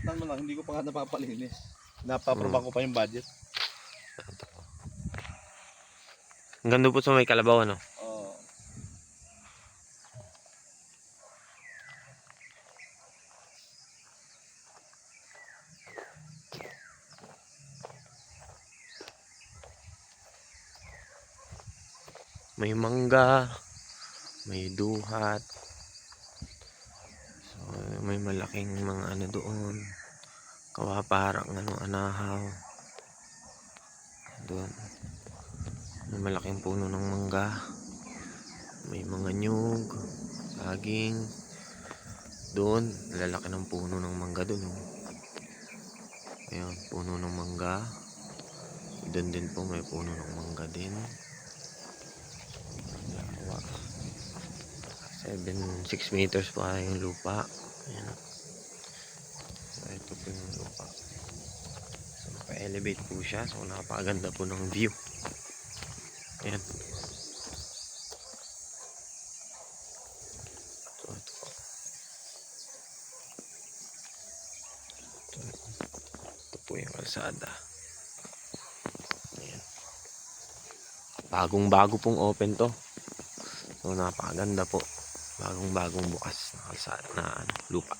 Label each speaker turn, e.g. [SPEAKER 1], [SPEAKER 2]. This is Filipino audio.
[SPEAKER 1] Tan mo lang, hindi ko pa nga napapalinis. Napaproban ko pa yung budget.
[SPEAKER 2] Ang ganda po sa may kalabaw, ano?
[SPEAKER 1] Oo.
[SPEAKER 2] May mangga, may duhat. So, may malaking mga ano doon. Kawaparang ano, anahaw. Doon. May malaking puno ng mangga. May mga nyug, saging. Doon, lalaki ng puno ng mangga doon. Oh. Ayan, puno ng mangga. Doon din po may puno ng mangga din. 6 meters pa yung lupa. Ayan. So, ito po yung lupa. So, naka-elevate po siya. So, napakaganda po ng view. Ayan. So, ito po. Ito po yung kalsada. Ayan. Bagong-bago pong open to. So, napakaganda po. Bagong-bagong bukas na kalsada na lupa.